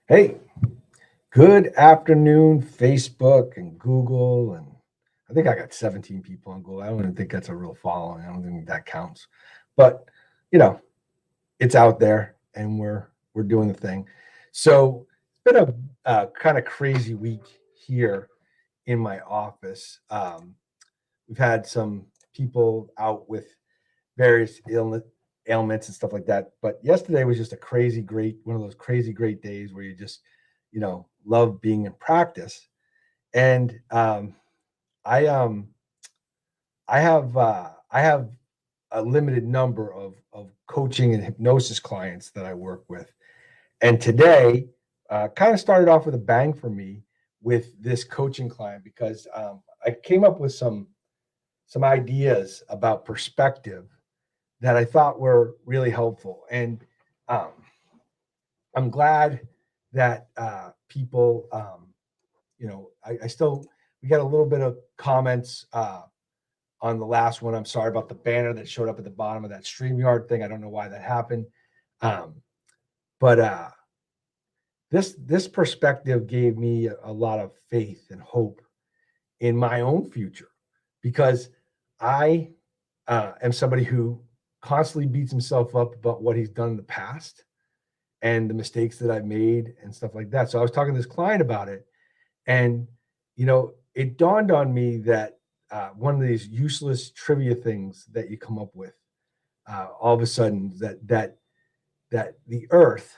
Hey, good afternoon, Facebook and Google. And I think I got 17 people on Google. I don't even think that's a real following. I don't think that counts. But, you know, it's out there and we're doing the thing. So it's been a kind of crazy week here in my office. We've had some people out with various ailments and stuff like that. But yesterday was just a crazy great one of those crazy great days where you just love being in practice. And I I have a limited number of coaching and hypnosis clients that I work with. And today kind of started off with a bang for me with this coaching client because I came up with some ideas about perspective that I thought were really helpful. And um, I'm glad that people, I still, we got a little bit of comments on the last one. I'm sorry about the banner that showed up at the bottom of that StreamYard thing. I don't know why that happened. Um, but this perspective gave me a lot of faith and hope in my own future because I am somebody who constantly beats himself up about what he's done in the past and the mistakes that I've made and stuff like that. So I was talking to this client about it, and it dawned on me that one of these useless trivia things that you come up with, all of a sudden, that the Earth,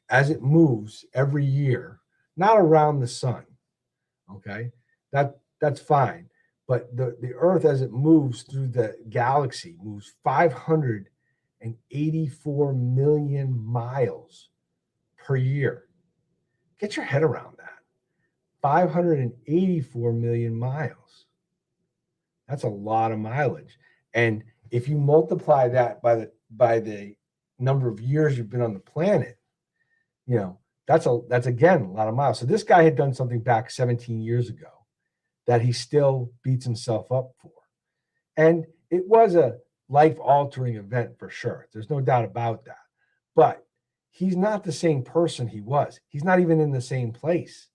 as it moves every year, not around the sun, okay, that's fine, but the Earth as it moves through the galaxy moves 584 million miles per year. Get your head around that. 584 million miles. That's a lot of mileage. And if you multiply that by the number of years you've been on the planet, you know, that's again a lot of miles. So this guy had done something back 17 years ago that he still beats himself up for. And it was a life-altering event for sure. There's no doubt about that. But he's not the same person he was. He's not even in the same place.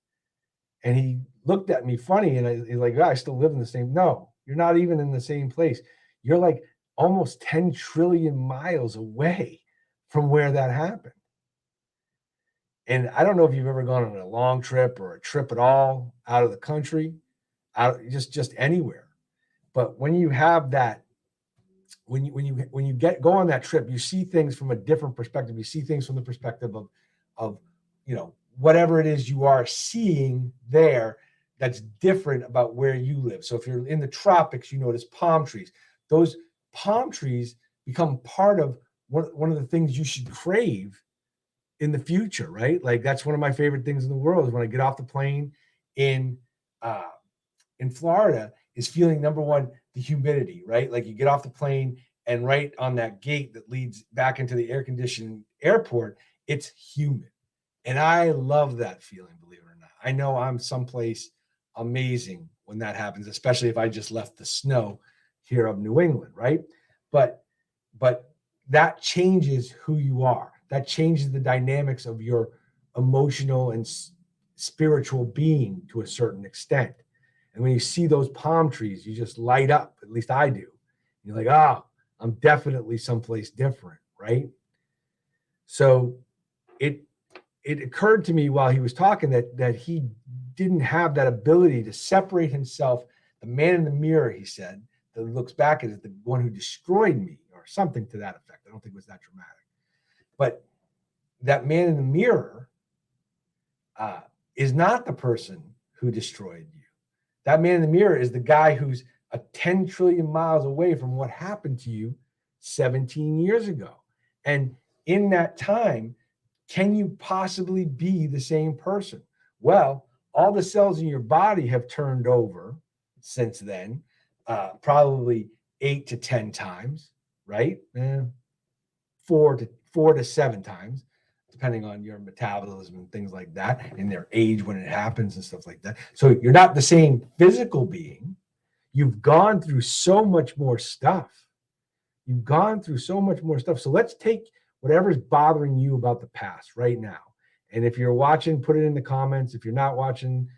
And he looked at me funny and he's like, oh, I still live in the same. No, you're not even in the same place. You're like almost 10 trillion miles away from where that happened. And I don't know if you've ever gone on a long trip or a trip at all out of the country, out just anywhere. But when you have that, when you go on that trip, you see things from a different perspective. You see things from the perspective of whatever it is you are seeing there that's different about where you live. So if you're in the tropics, you notice palm trees. Those palm trees become part of one of the things you should crave in the future, right? Like that's one of my favorite things in the world is when I get off the plane in uh, in Florida is feeling number one, the humidity, right? Like you get off the plane and right on that gate that leads back into the air conditioned airport, it's humid. And I love that feeling, believe it or not. I know I'm someplace amazing when that happens, especially if I just left the snow here of New England, right? But but that changes who you are. That changes the dynamics of your emotional and spiritual being to a certain extent. And when you see those palm trees, you just light up. At least I do. You're like, oh, I'm definitely someplace different, right? So it it occurred to me while he was talking that he didn't have that ability to separate himself. The man in the mirror, he said, that looks back at it, the one who destroyed me, or something to that effect. I don't think it was that dramatic, but that man in the mirror uh, is not the person who destroyed you. That man in the mirror is the guy who's a 10 trillion miles away from what happened to you 17 years ago. And in that time, can you possibly be the same person? Well, all the cells in your body have turned over since then, probably 8 to 10 times, right? 4 to 7 times, depending on your metabolism and things like that, and their age when it happens and stuff like that. So you're not the same physical being. You've gone through so much more stuff. You've gone through so much more stuff. So let's take whatever's bothering you about the past right now And if you're watching, put it in the comments. If you're not watching,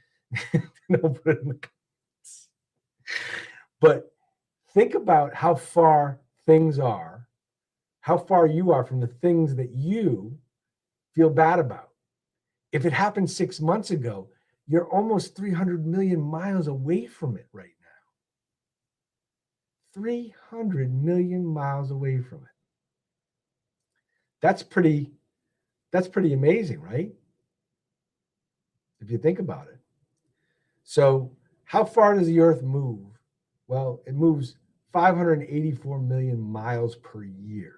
don't put it in the comments. But think about how far things are, how far you are from the things that you feel bad about. If it happened 6 months ago, you're almost 300 million miles away from it right now. 300 million miles away from it. That's pretty amazing, right? If you think about it. So, how far does the Earth move? Well, it moves 584 million miles per year.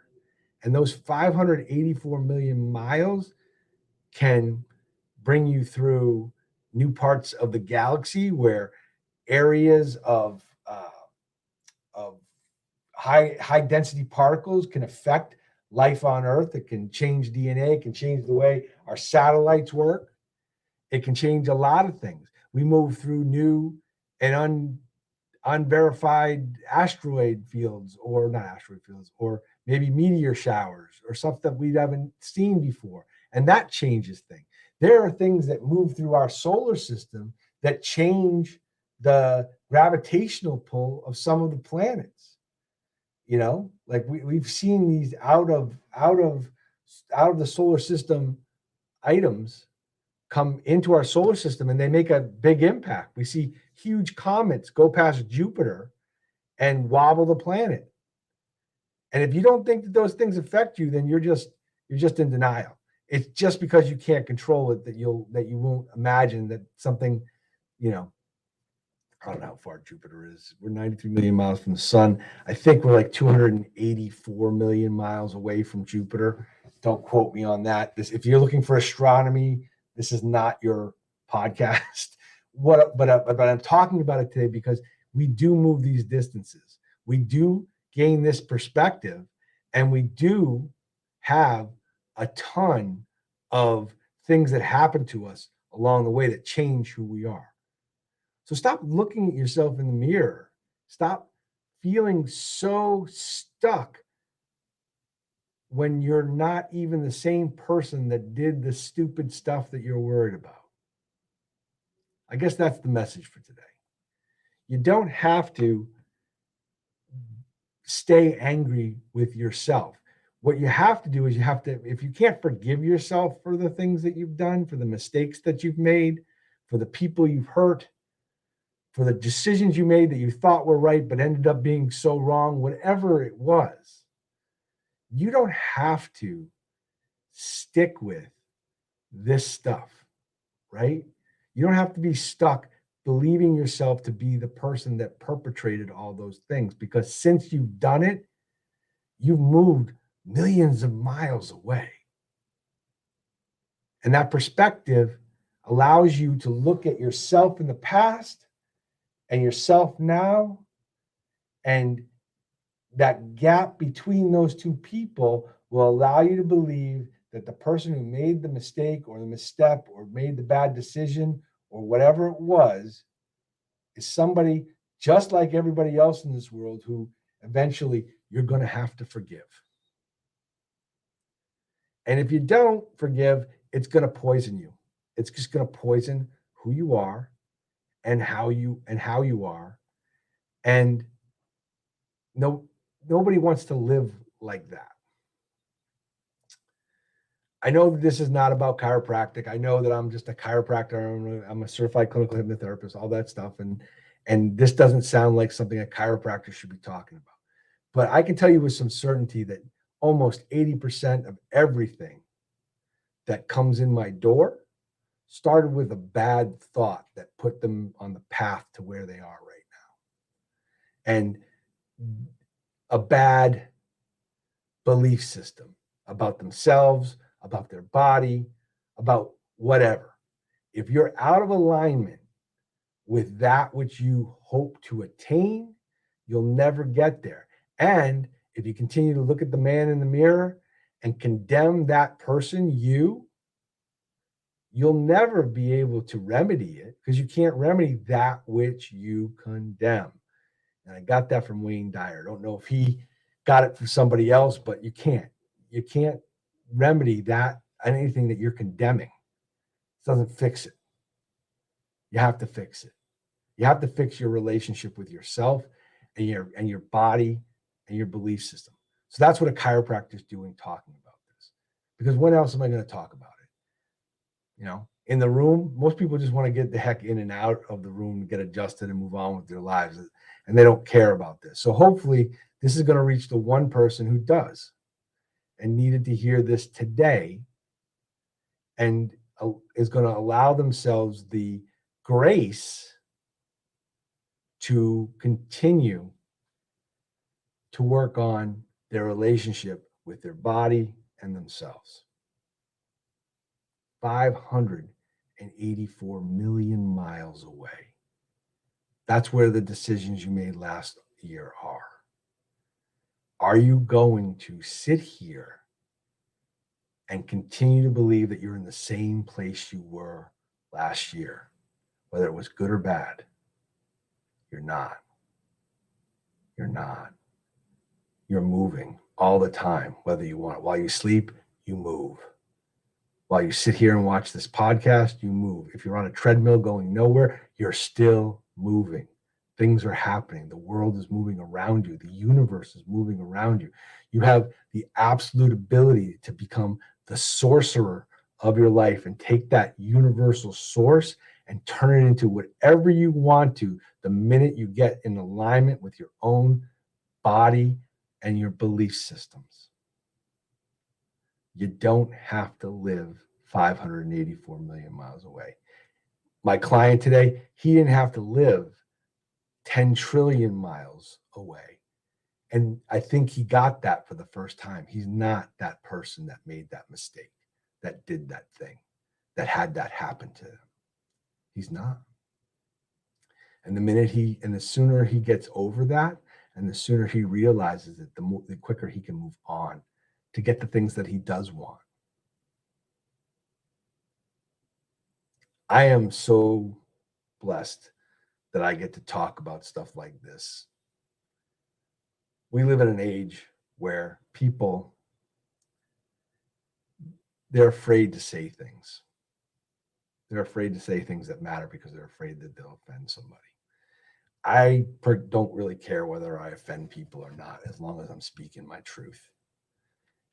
And those 584 million miles can bring you through new parts of the galaxy where areas of high density particles can affect life on Earth. It can change DNA, it can change the way our satellites work. It can change a lot of things. We move through new and unverified asteroid fields, or not asteroid fields, or maybe meteor showers or stuff that we haven't seen before. And that changes things. There are things that move through our solar system that change the gravitational pull of some of the planets. You know, like we've seen these out of the solar system items come into our solar system, and they make a big impact. We see huge comets go past Jupiter and wobble the planet. And if you don't think that those things affect you, then you're just in denial. It's just because you can't control it that you won't imagine that something, you know, I don't know how far Jupiter is. We're 93 million miles from the sun. I think we're like 284 million miles away from Jupiter. Don't quote me on that. If you're looking for astronomy, this is not your podcast. But I'm talking about it today because we do move these distances. We do gain this perspective, and we do have a ton of things that happen to us along the way that change who we are. So stop looking at yourself in the mirror. Stop feeling so stuck when you're not even the same person that did the stupid stuff that you're worried about. I guess that's the message for today. You don't have to stay angry with yourself. What you have to do is if you can't forgive yourself for the things that you've done, for the mistakes that you've made, for the people you've hurt, for the decisions you made that you thought were right but ended up being so wrong, whatever it was, you don't have to stick with this stuff, right? You don't have to be stuck believing yourself to be the person that perpetrated all those things, because since you've done it, you've moved millions of miles away. And that perspective allows you to look at yourself in the past and yourself now, and that gap between those two people will allow you to believe that the person who made the mistake or the misstep or made the bad decision or whatever it was is somebody just like everybody else in this world who eventually you're going to have to forgive. And if you don't forgive, it's going to poison you. It's just going to poison who you are and how you are. And nobody wants to live like that. I know that this is not about chiropractic. I know that I'm just a chiropractor. I'm a certified clinical hypnotherapist, all that stuff. And this doesn't sound like something a chiropractor should be talking about. But I can tell you with some certainty that almost 80% of everything that comes in my door started with a bad thought that put them on the path to where they are right now. And a bad belief system about themselves, about their body, about whatever. If you're out of alignment with that which you hope to attain, you'll never get there. And if you continue to look at the man in the mirror and condemn that person, you'll never be able to remedy it, because you can't remedy that which you condemn. And I got that from Wayne Dyer. I don't know if he got it from somebody else, but you can't remedy that, anything that you're condemning. doesn't fix it. You have to fix it. You have to fix your relationship with yourself and your body and your belief system. So that's what a chiropractor is doing, talking about this. Because when else am I going to talk about it? In the room, most people just want to get the heck in and out of the room, get adjusted and move on with their lives. And they don't care about this. So hopefully this is going to reach the one person who does and needed to hear this today and is going to allow themselves the grace to continue to work on their relationship with their body and themselves. 584 million miles away. That's where the decisions you made last year are. Are you going to sit here and continue to believe that you're in the same place you were last year, whether it was good or bad? You're not. You're not. You're moving all the time, whether you want. While you sleep, you move. While you sit here and watch this podcast, you move. If you're on a treadmill going nowhere, you're still moving. Things are happening. The world is moving around you. The universe is moving around you. You have the absolute ability to become the sorcerer of your life and take that universal source and turn it into whatever you want to the minute you get in alignment with your own body and your belief systems. You don't have to live 584 million miles away. My client today, he didn't have to live 10 trillion miles away. And I think he got that for the first time. He's not that person that made that mistake, that did that thing, that had that happen to him. He's not. And the sooner he gets over that, and the sooner he realizes it, the quicker he can move on to get the things that he does want. I am so blessed that I get to talk about stuff like this. We live in an age where people, they're afraid to say things. They're afraid to say things that matter because they're afraid that they'll offend somebody. I don't really care whether I offend people or not, as long as I'm speaking my truth.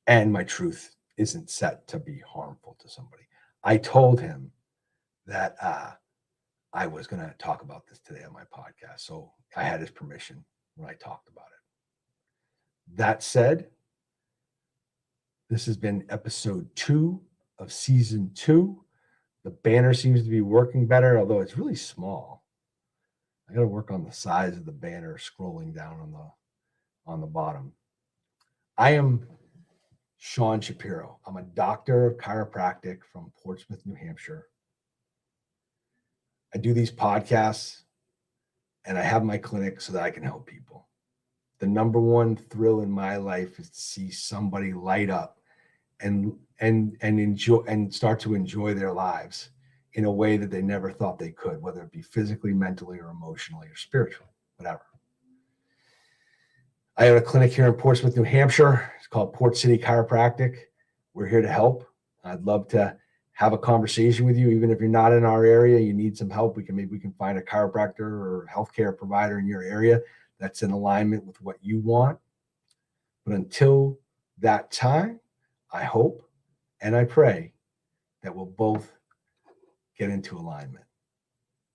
And my truth isn't set to be harmful to somebody. I told him that I was going to talk about this today on my podcast. So I had his permission when I talked about it. That said, this has been episode 2 of season 2. The banner seems to be working better, although it's really small. I got to work on the size of the banner scrolling down on the bottom. I am Sean Shapiro. I'm a doctor of chiropractic from Portsmouth, New Hampshire. I do these podcasts and I have my clinic so that I can help people. The number one thrill in my life is to see somebody light up and enjoy and start to enjoy their lives in a way that they never thought they could, whether it be physically, mentally, or emotionally, or spiritually, whatever. I have a clinic here in Portsmouth, New Hampshire. It's called Port City Chiropractic. We're here to help. I'd love to have a conversation with you, even if you're not in our area, you need some help. Maybe we can find a chiropractor or healthcare provider in your area that's in alignment with what you want. But until that time, I hope and I pray that we'll both get into alignment.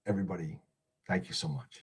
Everybody, thank you so much.